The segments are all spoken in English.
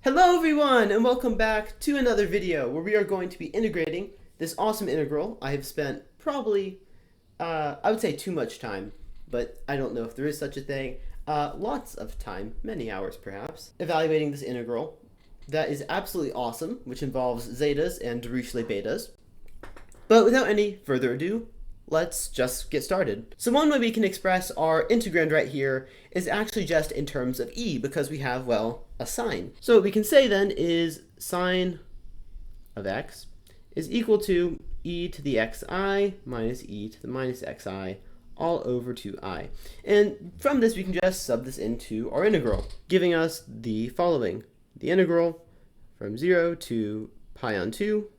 Hello everyone, and welcome back to another video where we are going to be integrating this awesome integral. I have spent probably, I would say too much time, but I don't know if there is such a thing, lots of time, many hours perhaps, evaluating this integral that is absolutely awesome, which involves zetas and Dirichlet betas. But without any further ado, let's just get started. So one way we can express our integrand right here is actually just in terms of e, because we have, well, a sine. So what we can say then is sine of x is equal to e to the xi minus e to the minus xi all over 2i. And from this we can just sub this into our integral, giving us the following. The integral from 0 to pi on 2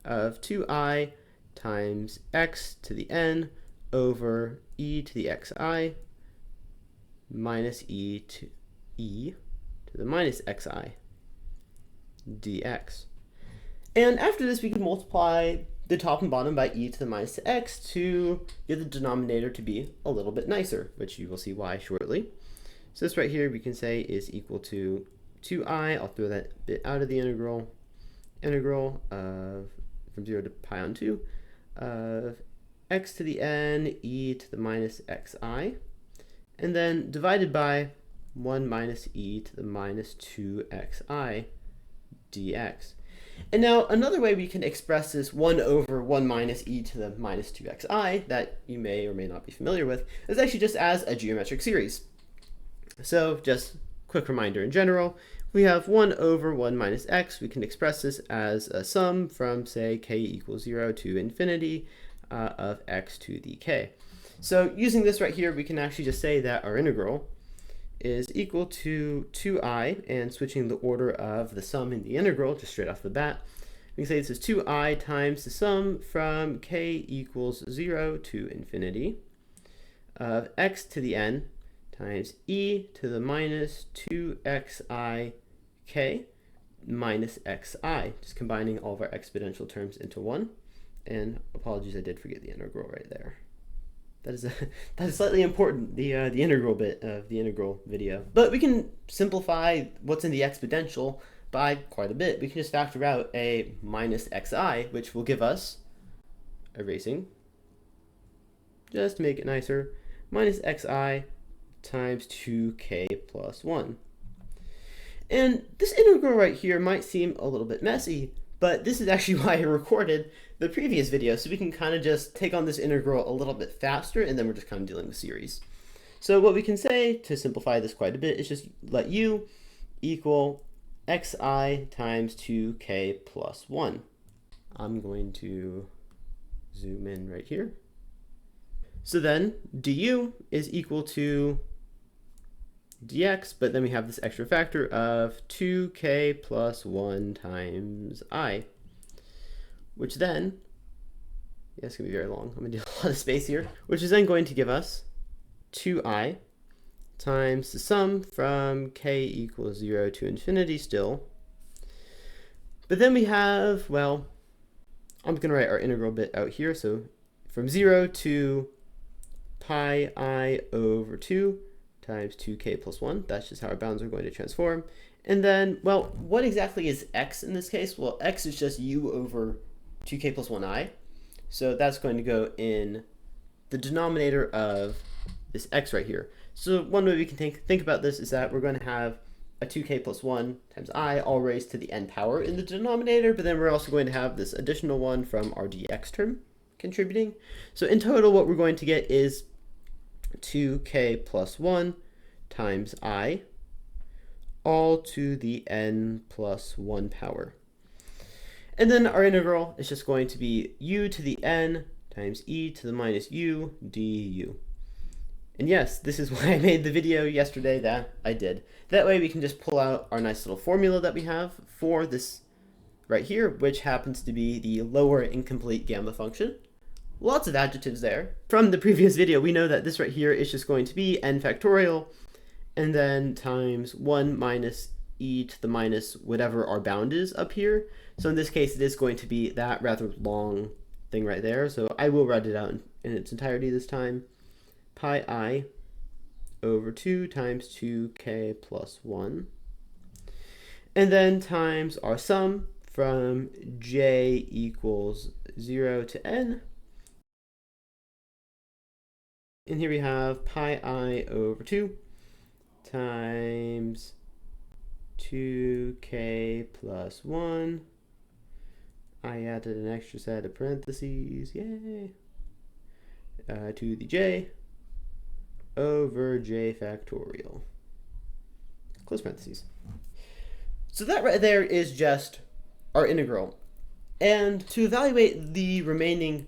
of 2i times x to the n over e to the xi minus e to the minus xi dx. And after this, we can multiply the top and bottom by e to the minus x to get the denominator to be a little bit nicer, which you will see why shortly. So this right here we can say is equal to 2i, I'll throw that bit out of the integral of from 0 to pi on 2 of x to the n e to the minus xi, and then divided by 1 minus e to the minus 2xi dx. And now another way we can express this 1 over 1 minus e to the minus 2xi that you may or may not be familiar with is actually just as a geometric series. So just quick reminder in general, we have 1 over 1 minus x. We can express this as a sum from, say, k equals 0 to infinity of x to the k. So using this right here, we can actually just say that our integral is equal to 2i, and switching the order of the sum in the integral just straight off the bat, we can say this is 2i times the sum from k equals 0 to infinity of x to the n times e to the minus 2xi k minus xi, just combining all of our exponential terms into one. And apologies, I did forget the integral right there. That is slightly important, the integral bit of the integral video. But we can simplify what's in the exponential by quite a bit. We can just factor out a minus xi, which will give us, erasing, just to make it nicer, minus xi times 2k plus 1. And this integral right here might seem a little bit messy, but this is actually why I recorded the previous video, so we can kind of just take on this integral a little bit faster, and then we're just kind of dealing with series. So what we can say to simplify this quite a bit is just let u equal xi times 2k plus 1. I'm going to zoom in right here. So then du is equal to dx, but then we have this extra factor of 2k plus 1 times I, which then, yeah, it's going to be very long. I'm going to do a lot of space here, which is then going to give us 2i times the sum from k equals 0 to infinity still. But then we have, well, I'm going to write our integral bit out here. So from 0 to pi I over 2 times 2k plus 1. That's just how our bounds are going to transform. And then, well, what exactly is x in this case? Well, x is just u over 2k plus 1i. So that's going to go in the denominator of this x right here. So one way we can think about this is that we're going to have a 2k plus 1 times I all raised to the n power in the denominator, but then we're also going to have this additional one from our dx term contributing. So in total, what we're going to get is 2k plus 1 times I all to the n plus 1 power. And then our integral is just going to be u to the n times e to the minus u du. And yes, this is why I made the video yesterday that I did. That way we can just pull out our nice little formula that we have for this right here, which happens to be the lower incomplete gamma function. Lots of adjectives there. From the previous video, we know that this right here is just going to be n factorial, and then times 1 minus e to the minus whatever our bound is up here. So in this case, it is going to be that rather long thing right there. So I will write it out in its entirety this time. Pi I over 2 times 2k plus 1. and then times our sum from j equals 0 to n. And here we have pi I over 2 times 2k plus 1. I added an extra set of parentheses, yay, to the j over j factorial, close parentheses. So that right there is just our integral. And to evaluate the remaining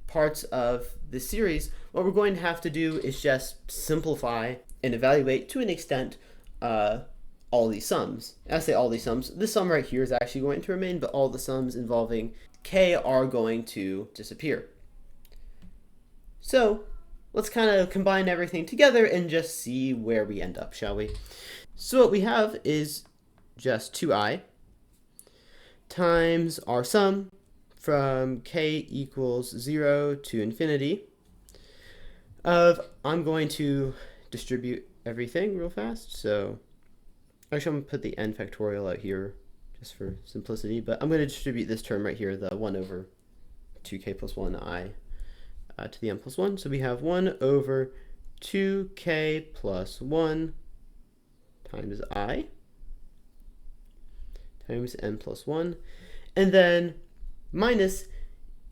parts of the series, what we're going to have to do is just simplify and evaluate to an extent all these sums. I say all these sums, this sum right here is actually going to remain, but all the sums involving k are going to disappear. So let's kind of combine everything together and just see where we end up, shall we? So what we have is just 2i times our sum from k equals 0 to infinity of, I'm going to distribute everything real fast, so actually I'm going to put the n factorial out here just for simplicity, but I'm going to distribute this term right here, the 1 over 2k plus 1i to the n plus 1. So we have 1 over 2k plus 1 times I times n plus 1, and then minus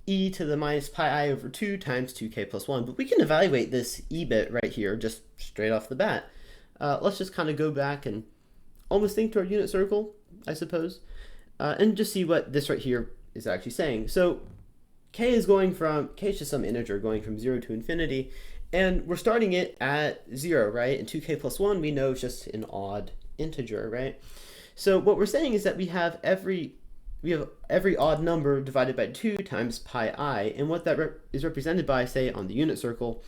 e to the minus pi I over 2 times 2k plus 1. But we can evaluate this e bit right here just straight off the bat. Let's just kind of go back and almost think to our unit circle, I suppose, and just see what this right here is actually saying. So k is just some integer going from 0 to infinity, and we're starting it at 0, right? And 2k plus 1 we know is just an odd integer, right? So what we're saying is that we have every odd number divided by 2 times pi I, and what that is represented by, say, on the unit circle,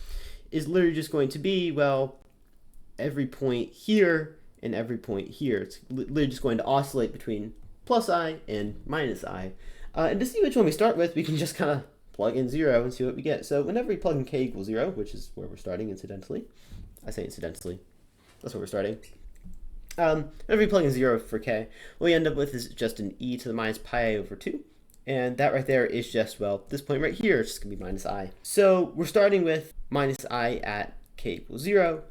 is literally just going to be, well, every point here and every point here. It's literally just going to oscillate between plus I and minus I. And to see which one we start with, we can just kind of plug in 0 and see what we get. So whenever we plug in k equals 0, which is where we're starting incidentally, I say incidentally, that's where we're starting. Whenever we plug in 0 for k, what we end up with is just an e to the minus pi I over 2. And that right there is just, well, this point right here is just going to be minus I. So we're starting with minus I at k equals 0,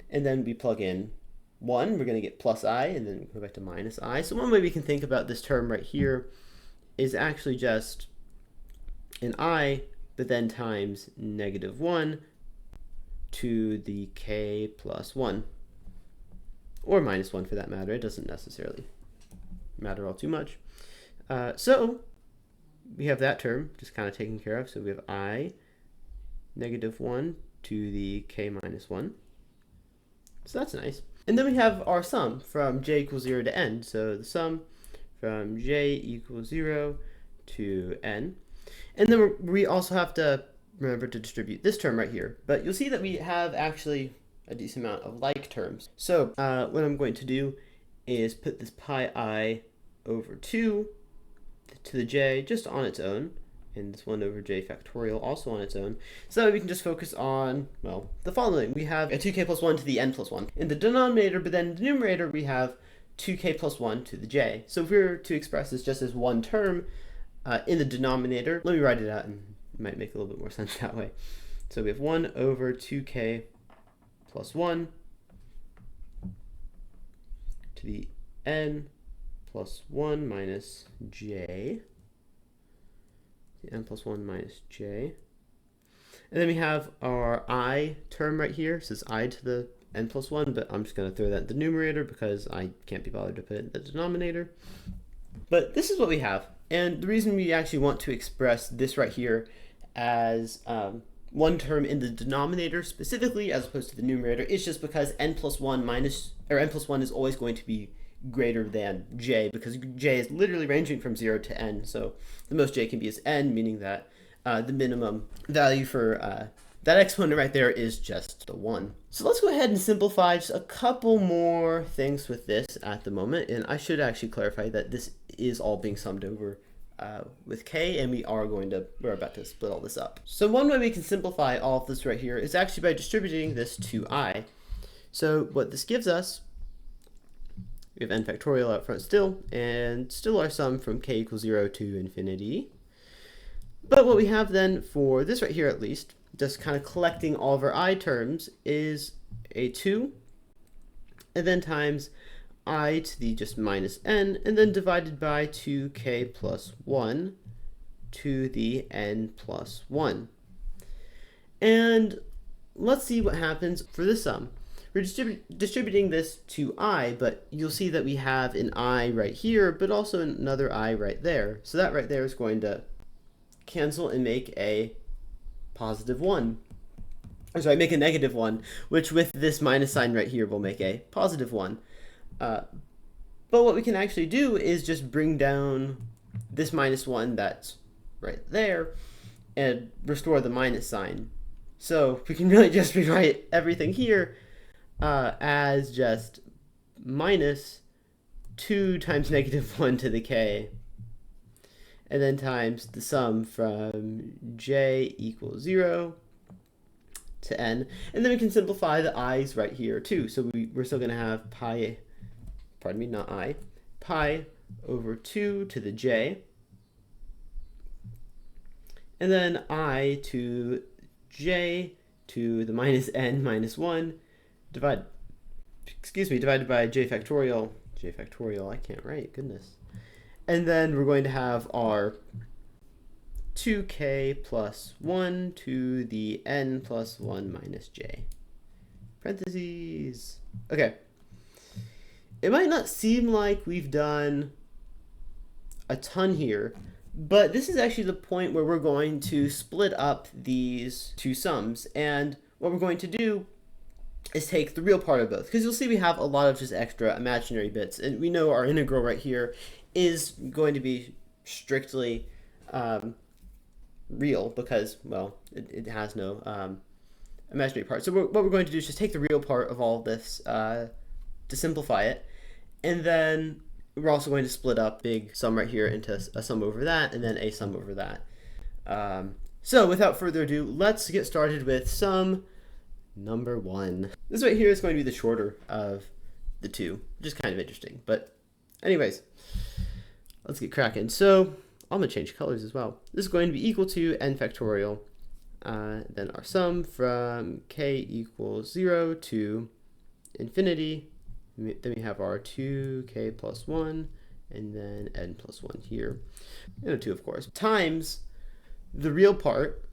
and then we plug in 1, we're going to get plus I, and then go back to minus I. So one way we can think about this term right here is actually just an I, but then times negative 1 to the k plus 1. Or minus 1 for that matter. It doesn't necessarily matter all too much. So we have that term just kind of taken care of. So we have I negative 1 to the k minus 1. So that's nice. And then we have our sum from j equals 0 to n. So the sum from j equals 0 to n. And then we also have to remember to distribute this term right here. But you'll see that we have actually a decent amount of like terms. So what I'm going to do is put this pi I over 2 to the j just on its own, and this 1 over j factorial also on its own, so that we can just focus on, well, the following. We have a 2k plus 1 to the n plus 1 in the denominator, but then in the numerator we have 2k plus 1 to the j. So if we were to express this just as one term in the denominator, let me write it out and it might make a little bit more sense that way. So we have 1 over 2k plus 1 to the n plus 1 minus j, the n plus 1 minus j. And then we have our I term right here. So it's I to the n plus 1, but I'm just going to throw that in the numerator because I can't be bothered to put it in the denominator. But this is what we have. And the reason we actually want to express this right here as one term in the denominator specifically as opposed to the numerator is just because n plus 1 is always going to be greater than j, because j is literally ranging from 0 to n. So the most j can be is n, meaning that the minimum value for that exponent right there is just the 1. So let's go ahead and simplify just a couple more things with this at the moment. And I should actually clarify that this is all being summed over with k, and we're about to split all this up. So one way we can simplify all of this right here is actually by distributing this to I. So what this gives us We have n factorial out front still, and still our sum from k equals 0 to infinity. But what we have then for this right here at least, just kind of collecting all of our I terms, is a 2, and then times I to the just minus n, and then divided by 2k plus 1 to the n plus 1. And let's see what happens for this sum. We're distributing this to I, but you'll see that we have an I right here, but also another I right there. So that right there is going to cancel and make a positive 1. Or sorry, make a negative 1, which with this minus sign right here will make a positive 1. But what we can actually do is just bring down this minus 1 that's right there and restore the minus sign. So we can really just rewrite everything here as just minus 2 times negative 1 to the k, and then times the sum from j equals 0 to n. And then we can simplify the i's right here too. So we're still going to have pi, pardon me, not I, pi over 2 to the j, and then I to j to the minus n minus 1 divided by j factorial, I can't write, goodness. And then we're going to have our 2k plus 1 to the n plus 1 minus j. Parentheses. Okay. It might not seem like we've done a ton here, but this is actually the point where we're going to split up these two sums. And what we're going to do is take the real part of both, because you'll see we have a lot of just extra imaginary bits, and we know our integral right here is going to be strictly real because, well, it has no imaginary part. So what we're going to do is just take the real part of all of this to simplify it, and then we're also going to split up big sum right here into a sum over that and then a sum over that. So without further ado, let's get started with sum number 1. This right here is going to be the shorter of the two, which is kind of interesting. But anyways, let's get cracking. So I'm going to change colors as well. This is going to be equal to n factorial. Then our sum from k equals 0 to infinity. Then we have our 2k plus 1, and then n plus 1 here. And a 2, of course. Times the real part,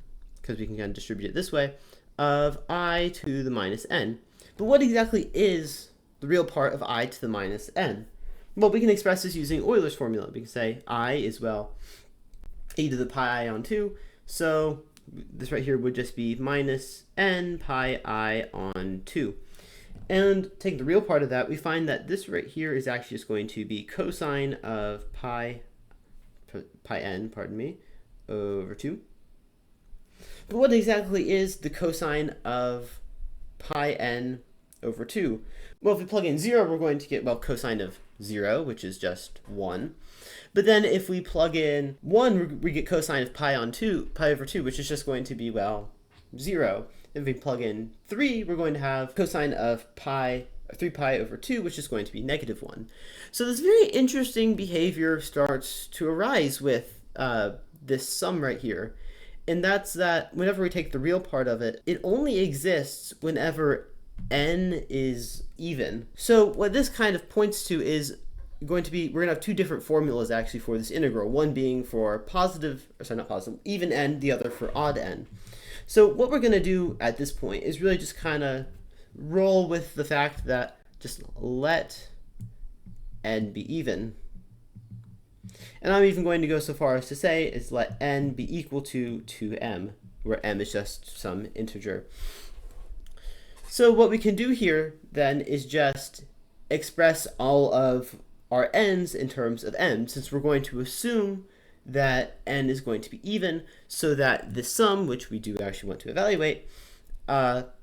because we can kind of distribute it this way, of I to the minus n. But what exactly is the real part of I to the minus n? Well, we can express this using Euler's formula. We can say I is, well, e to the pi I on 2. So this right here would just be minus n pi I on 2. And taking the real part of that, we find that this right here is actually just going to be cosine of pi n, pardon me, over 2. But what exactly is the cosine of pi n over 2? Well, if we plug in 0, we're going to get, well, cosine of 0, which is just 1. But then if we plug in 1, we get cosine of pi over 2, which is just going to be, well, 0. If we plug in 3, we're going to have cosine of 3 pi over 2, which is going to be negative 1. So this very interesting behavior starts to arise with this sum right here. And that's that whenever we take the real part of it, it only exists whenever n is even. So what this kind of points to is we're going to have two different formulas actually for this integral, one being for even n, the other for odd n. So what we're going to do at this point is really just kind of roll with the fact that just let n be even. And I'm even going to go so far as to say is let n be equal to 2m, where m is just some integer. So what we can do here then is just express all of our n's in terms of m, since we're going to assume that n is going to be even, so that the sum, which we do actually want to evaluate,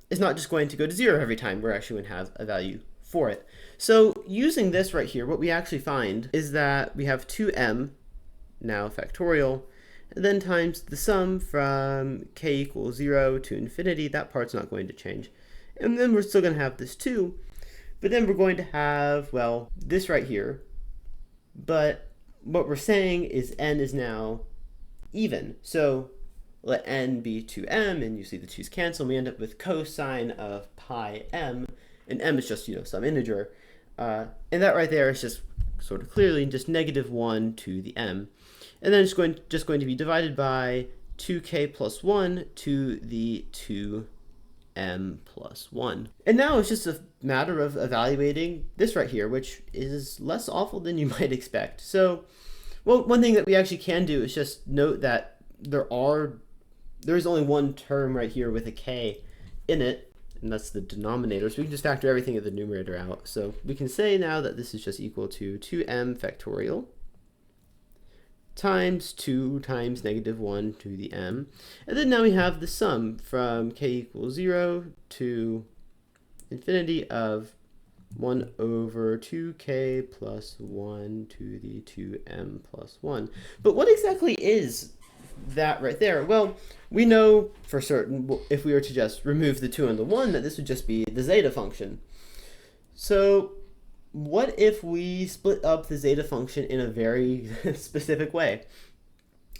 is not just going to go to 0 every time. We're actually going to have a value for it. So using this right here, what we actually find is that we have 2m, now factorial, and then times the sum from k equals 0 to infinity. That part's not going to change. And then we're still going to have this 2. But then we're going to have, well, this right here. But what we're saying is n is now even. So let n be 2m, and you see the 2's cancel, and we end up with cosine of pi m, and m is just, some integer. And that right there is just sort of clearly just -1 to the m. And then it's just going to be divided by 2k plus 1 to the 2m plus 1. And now it's just a matter of evaluating this right here, which is less awful than you might expect. So, well, one thing that we actually can do is just note that there is only one term right here with a k in it, and that's the denominator. So we can just factor everything in the numerator out. So we can say now that this is just equal to 2m factorial times 2 times -1 to the m. And then now we have the sum from k equals 0 to infinity of 1 over 2k plus 1 to the 2m plus 1. But what exactly is that right there? Well, we know for certain, if we were to just remove the 2 and the 1, that this would just be the zeta function. So what if we split up the zeta function in a very specific way?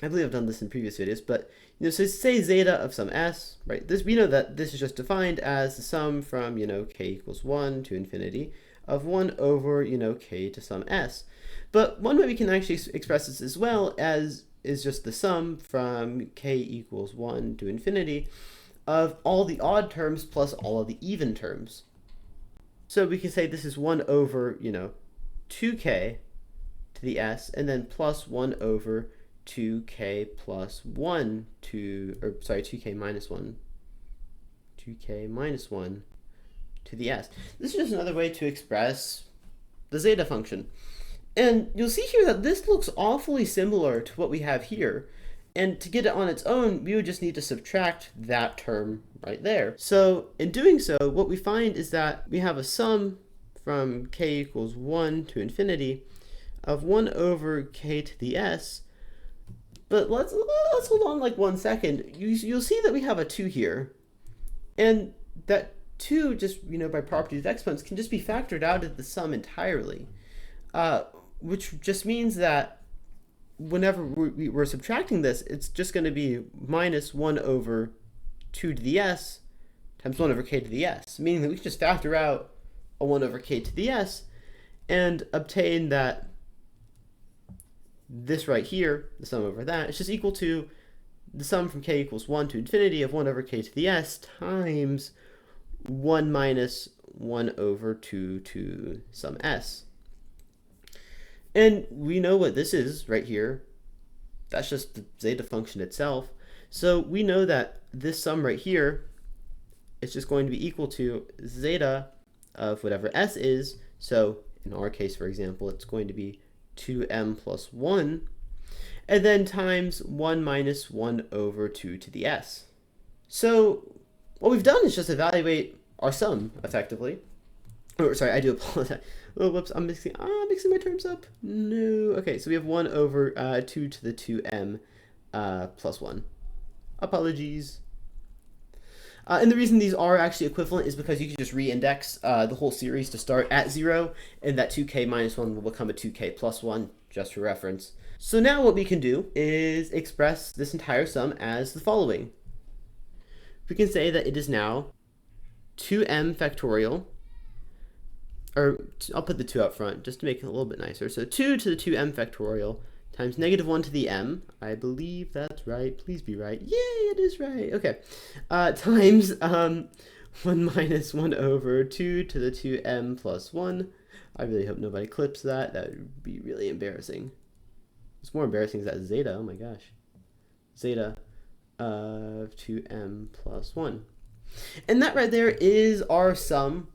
I believe I've done this in previous videos, but so say zeta of some s, right? We know that this is just defined as the sum from k equals 1 to infinity of 1 over k to some s. But one way we can actually express this as well as is just the sum from k equals 1 to infinity of all the odd terms plus all of the even terms. So we can say this is 1 over 2k to the s, and then plus 1 over 2k plus 1 to, or sorry, 2k minus 1 to the s. This is just another way to express the zeta function. And you'll see here that this looks awfully similar to what we have here. And to get it on its own, we would just need to subtract that term right there. So in doing so, what we find is that we have a sum from k equals 1 to infinity of 1 over k to the s. But let's hold on like 1 second. You'll see that we have a 2 here. And that 2, just by property of exponents, can just be factored out of the sum entirely. Which just means that whenever we're subtracting this, it's just going to be minus 1 over 2 to the s times 1 over k to the s, meaning that we can just factor out a 1 over k to the s and obtain that this right here, the sum over that, is just equal to the sum from k equals 1 to infinity of 1 over k to the s times 1 minus 1 over 2 to some s. And we know what this is right here. That's just the zeta function itself. So we know that this sum right here is just going to be equal to zeta of whatever s is. So in our case, for example, it's going to be 2m plus 1, and then times 1 minus 1 over 2 to the s. So what we've done is just evaluate our sum, effectively. Oh, sorry, I do apologize. Oh, whoops, I'm mixing my terms up. No. Okay, so we have 1 over 2 to the 2m plus 1. Apologies. And the reason these are actually equivalent is because you can just re-index the whole series to start at 0, and that 2k minus 1 will become a 2k plus 1, just for reference. So now what we can do is express this entire sum as the following. We can say that it is now 2m factorial, or I'll put the 2 up front just to make it a little bit nicer. So 2 to the 2m factorial times -1 to the m. I believe that's right. Please be right. Yay, it is right. Okay. Times 1 minus 1 over 2 to the 2m plus 1. I really hope nobody clips that. That would be really embarrassing. What's more embarrassing is that zeta. Oh my gosh. Zeta of 2m plus 1. And that right there is our sum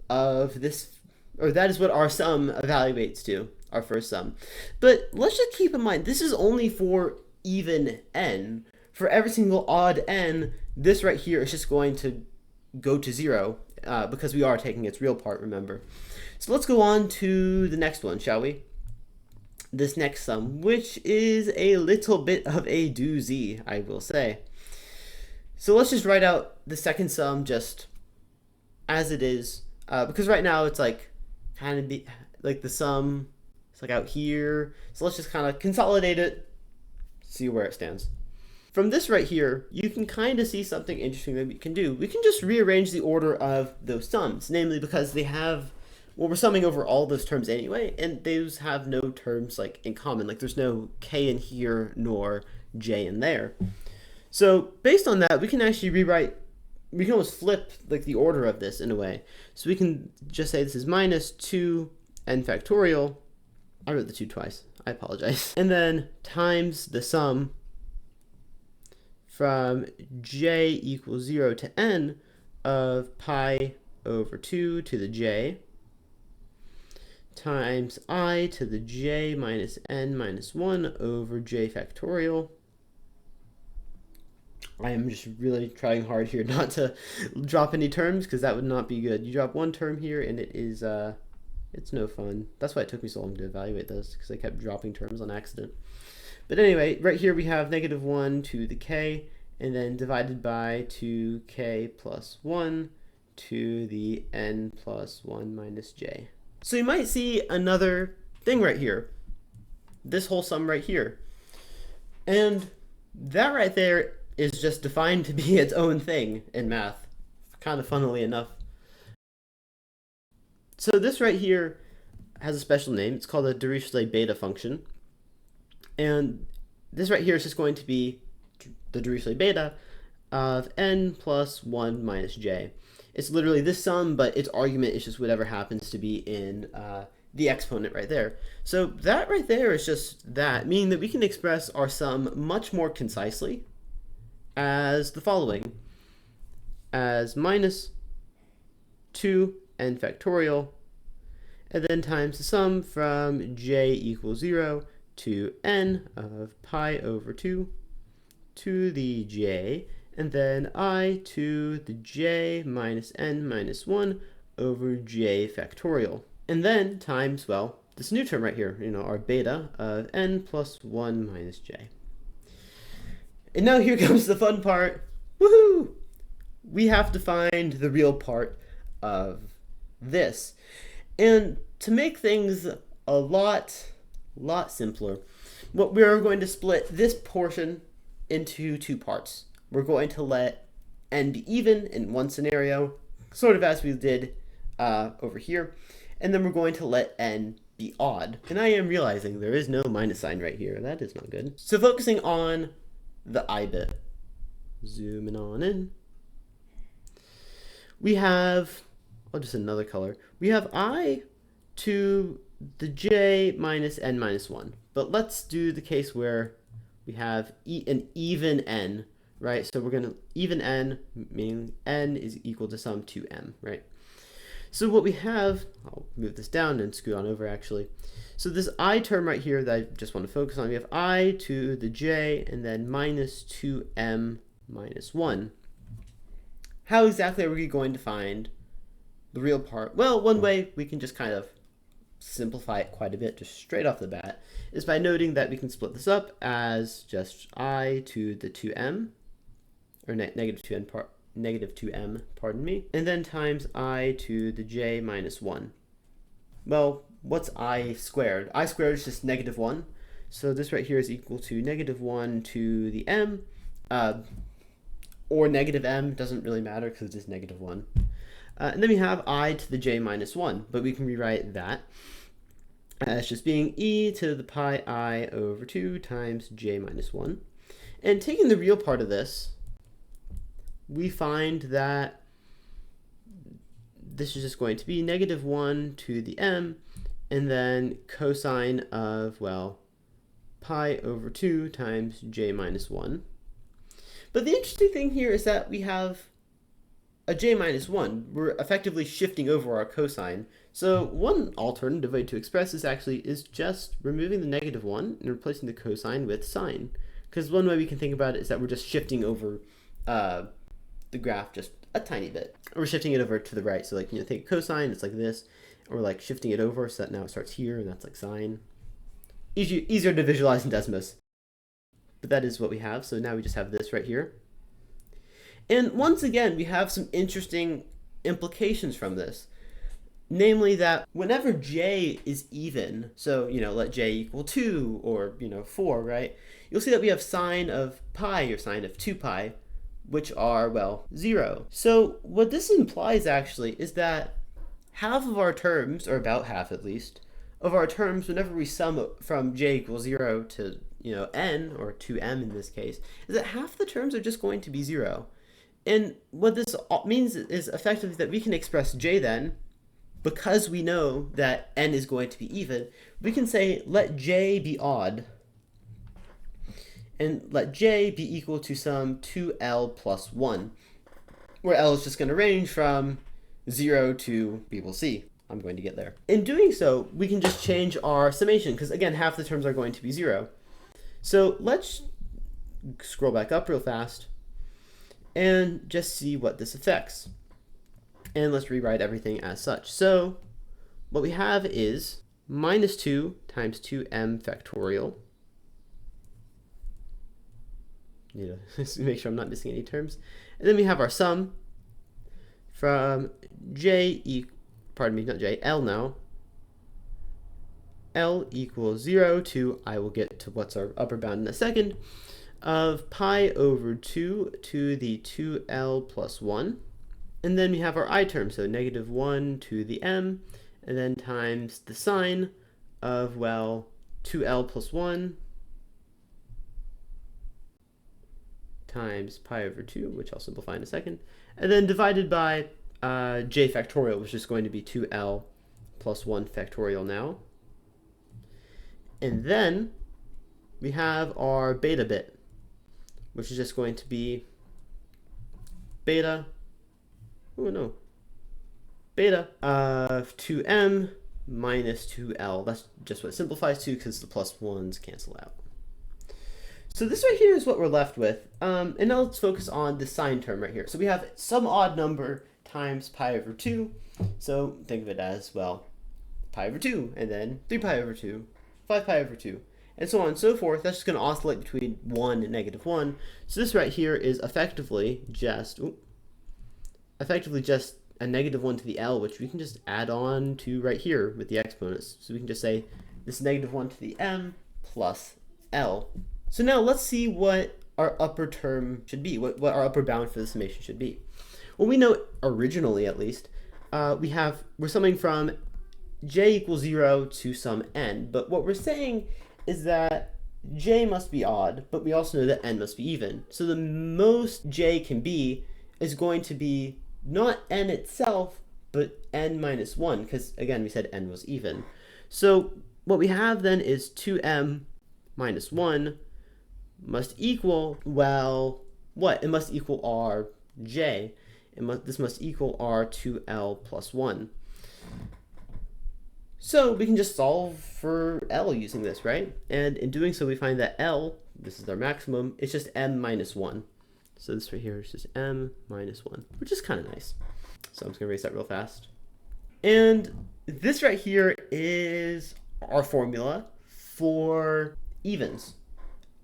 of this, or that is what our sum evaluates to, our first sum. But let's just keep in mind, this is only for even n. For every single odd n, this right here is just going to go to 0, because we are taking its real part, remember. So let's go on to the next one, shall we? This next sum, which is a little bit of a doozy, I will say. So let's just write out the second sum just as it is. because right now it's like kind of like the sum, it's like out here. So let's just kind of consolidate it, see where it stands. From this right here, you can kind of see something interesting that we can do. We can just rearrange the order of those sums, namely because they have, well, we're summing over all those terms anyway, and those have no terms like in common. Like there's no k in here nor j in there. So based on that, we can actually rewrite, we can almost flip like the order of this in a way. So we can just say this is minus 2n factorial. I wrote the 2 twice. I apologize. And then times the sum from j equals 0 to n of pi over 2 to the j times I to the j minus n minus 1 over j factorial. I am just really trying hard here not to drop any terms because that would not be good. You drop one term here and it is, it's no fun. That's why it took me so long to evaluate this, because I kept dropping terms on accident. But anyway, right here we have negative 1 to the k, and then divided by 2k plus 1 to the n plus 1 minus j. So you might see another thing right here, this whole sum right here. And that right there is just defined to be its own thing in math, kind of funnily enough. So this right here has a special name. It's called the Dirichlet Beta function. And this right here is just going to be the Dirichlet Beta of n plus 1 minus j. It's literally this sum, but its argument is just whatever happens to be in the exponent right there. So that right there is just that, meaning that we can express our sum much more concisely as the following, as minus 2n factorial, and then times the sum from j equals 0 to n of pi over 2 to the j, and then I to the j minus n minus 1 over j factorial. And then times, well, this new term right here, our beta of n plus 1 minus j. And now here comes the fun part. Woohoo! We have to find the real part of this. And to make things a lot simpler, what we're going to split this portion into 2 parts. We're going to let n be even in one scenario, sort of as we did over here, and then we're going to let n be odd. And I am realizing there is no minus sign right here. That is not good. So focusing on the I bit, zooming on in, we have, oh, just another color. We have I to the j minus n minus 1. But let's do the case where we have an even n, right? So we're going to even n, meaning n is equal to some 2m, right? So what we have, I'll move this down and scoot on over actually. So this I term right here that I just want to focus on, we have I to the j and then minus 2m minus 1. How exactly are we going to find the real part? Well, one way we can just kind of simplify it quite a bit, just straight off the bat, is by noting that we can split this up as just I to the 2m, or negative 2m, pardon me, and then times I to the j minus 1. Well, what's I squared? I squared is just negative 1, so this right here is equal to negative 1 to the m, or negative m, doesn't really matter because it is negative 1. And then we have I to the j minus 1, but we can rewrite that as just being e to the pi I over 2 times j minus 1. And taking the real part of this, we find that this is just going to be negative 1 to the m, and then cosine of, well, pi over 2 times j minus 1. But the interesting thing here is that we have a j minus 1. We're effectively shifting over our cosine. So one alternative way to express this actually is just removing the negative 1 and replacing the cosine with sine. Because one way we can think about it is that we're just shifting over the graph just a tiny bit. Or we're shifting it over to the right. So like, take cosine, it's like this. Or like shifting it over so that now it starts here and that's like sine. Easier to visualize in Desmos. But that is what we have. So now we just have this right here. And once again, we have some interesting implications from this. namely that whenever j is even, so, let j equal 2 or, 4, right? You'll see that we have sine of pi or sine of 2 pi, which are, well, 0. So what this implies actually is that half of our terms, or about half at least, of our terms whenever we sum from j equals 0 to, n, or 2m in this case, is that half the terms are just going to be 0. And what this means is effectively that we can express j then, because we know that n is going to be even, we can say let j be odd, and let j be equal to some 2l plus 1, where l is just going to range from 0 to, we will see. I'm going to get there. In doing so, we can just change our summation, because again, half the terms are going to be 0. So let's scroll back up real fast and just see what this affects. And let's rewrite everything as such. So what we have is minus 2 times 2m factorial. Make sure I'm not missing any terms. And then we have our sum from L now. L equals 0 to, I will get to what's our upper bound in a second, of pi over 2 to the 2l plus 1. And then we have our I term, so negative 1 to the m, and then times the sine of, well, 2l plus 1 times pi over 2, which I'll simplify in a second, and then divided by j factorial, which is going to be 2l plus 1 factorial now. And then we have our beta bit, which is just going to be beta of 2m minus 2l. That's just what it simplifies to, because the plus 1s cancel out. So this right here is what we're left with. And now let's focus on the sine term right here. So we have some odd number times pi over 2. So think of it as, well, pi over 2, and then 3 pi over 2, 5 pi over 2, and so on and so forth. That's just going to oscillate between 1 and negative 1. So this right here is effectively just a negative 1 to the L, which we can just add on to right here with the exponents. So we can just say this negative 1 to the m plus L. So now let's see what our upper term should be, what our upper bound for the summation should be. Well, we know originally, at least, we're summing from j equals 0 to some n, but what we're saying is that j must be odd, but we also know that n must be even. So the most j can be is going to be not n itself, but n minus 1, because again, we said n was even. So what we have then is 2m minus 1 must equal, well, what? It must equal our j. This must equal our 2l plus 1. So we can just solve for L using this, right? And in doing so, we find that L, this is our maximum, it's just m minus 1. So this right here is just m minus 1, which is kind of nice. So I'm just going to erase that real fast. And this right here is our formula for evens.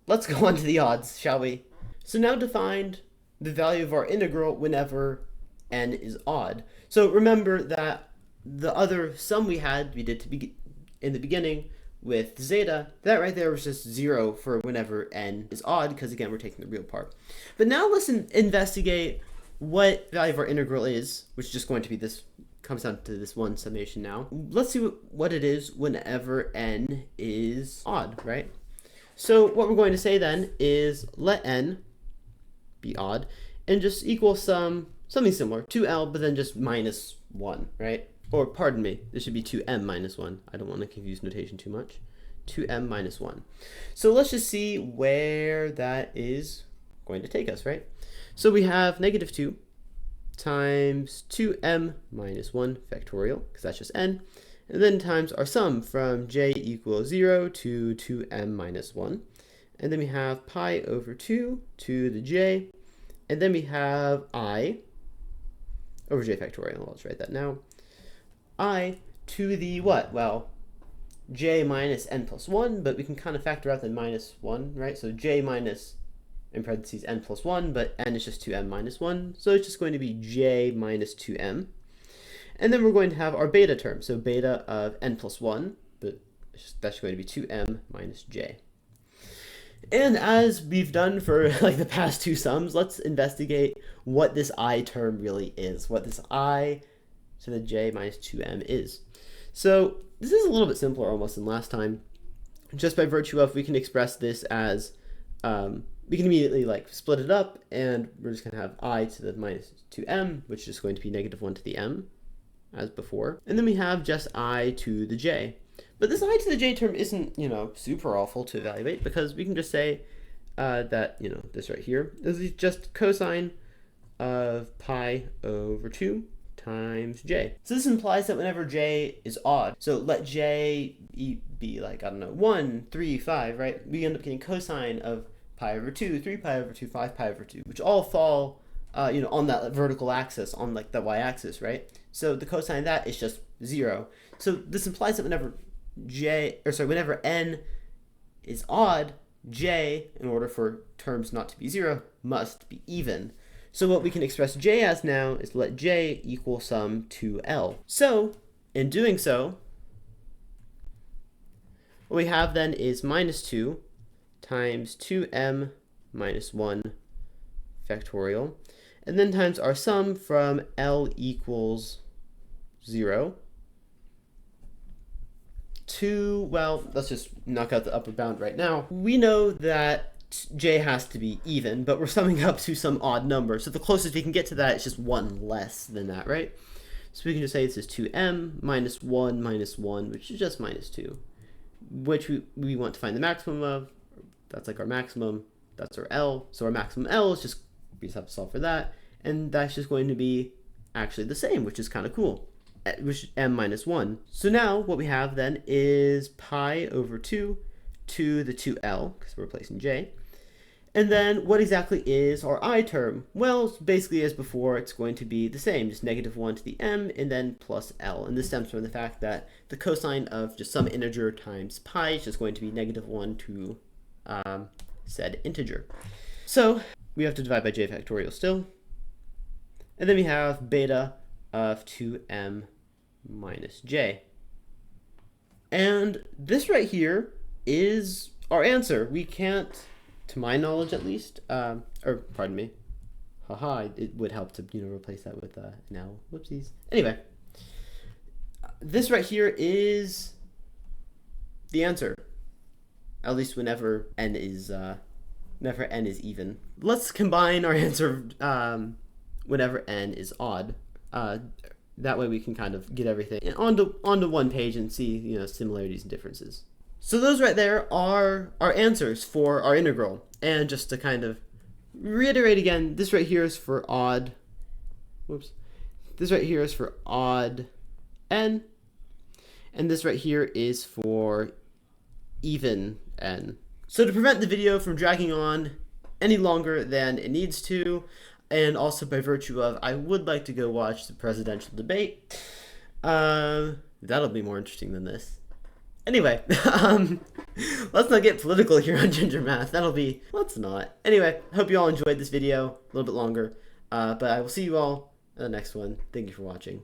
Let's go on to the odds, shall we? So now defined the value of our integral whenever n is odd. So remember that the other sum we did in the beginning with zeta, that right there was just 0 for whenever n is odd, because again, we're taking the real part. But now let's investigate what value of our integral is, which is just going to be this, comes down to this one summation now. Let's see what it is whenever n is odd, right? So what we're going to say then is let n be odd and just equal something similar, 2l, but then just minus 1, right? Or pardon me, this should be 2m minus 1. I don't want to confuse notation too much. 2m minus 1. So let's just see where that is going to take us, right? So we have negative 2 times 2m minus 1 factorial, because that's just n, and then times our sum from j equals 0 to 2m minus 1. And then we have pi over 2 to the j, and then we have I over j factorial. I'll just write that now. I to the what? Well, j minus n plus 1, but we can kind of factor out the minus 1, right? So j minus, in parentheses, n plus 1, but n is just 2m minus 1. So it's just going to be j minus 2m. And then we're going to have our beta term, so beta of n plus 1, but that's going to be 2m minus j. And as we've done for like the past two sums, let's investigate what this I term really is, what this I to the j minus 2m is. So this is a little bit simpler almost than last time, just by virtue of we can express this as, we can immediately like split it up, and we're just going to have I to the minus 2m, which is going to be negative 1 to the m, as before. And then we have just I to the j. But this I to the j term isn't, super awful to evaluate, because we can just say that, this right here is just cosine of pi over 2 times j. So this implies that whenever j is odd, so let j be like, 1, 3, 5, right? We end up getting cosine of pi over 2, 3 pi over 2, 5 pi over 2, which all fall, on that vertical axis, on like the y-axis, right? So the cosine of that is just 0. So this implies that whenever n is odd, j, in order for terms not to be 0, must be even. So what we can express j as now is let j equal sum 2l. So in doing so, what we have then is minus 2 times 2m minus 1 factorial, and then times our sum from l equals 0 to, well, let's just knock out the upper bound right now. We know that j has to be even, but we're summing up to some odd number. So the closest we can get to that is just 1 less than that, right? So we can just say this is 2m minus 1, which is just minus 2, which we want to find the maximum of. That's like our maximum. That's our L. So our maximum L is just, we just have to solve for that. And that's just going to be actually the same, which is kind of cool, which is m minus 1. So now what we have then is pi over 2 to the 2l, because we're replacing j. And then what exactly is our I term? Well, basically as before, it's going to be the same, just negative 1 to the m and then plus l. And this stems from the fact that the cosine of just some integer times pi is just going to be negative 1 to said integer. So we have to divide by j factorial still. And then we have beta of 2m minus j. And this right here is our answer. We can't, to my knowledge at least, or pardon me, haha, it would help to replace that with an L. Whoopsies. Anyway, this right here is the answer, at least whenever n is even. Let's combine our answer whenever n is odd. That way we can kind of get everything onto one page and see similarities and differences. So those right there are our answers for our integral. And just to kind of reiterate again, this right here is for odd. Whoops. This right here is for odd n, and this right here is for even n. So to prevent the video from dragging on any longer than it needs to, and also by virtue of I would like to go watch the presidential debate, that'll be more interesting than this. Anyway, let's not get political here on Ginger Math. Let's not. Anyway, hope you all enjoyed this video, a little bit longer, but I will see you all in the next one. Thank you for watching.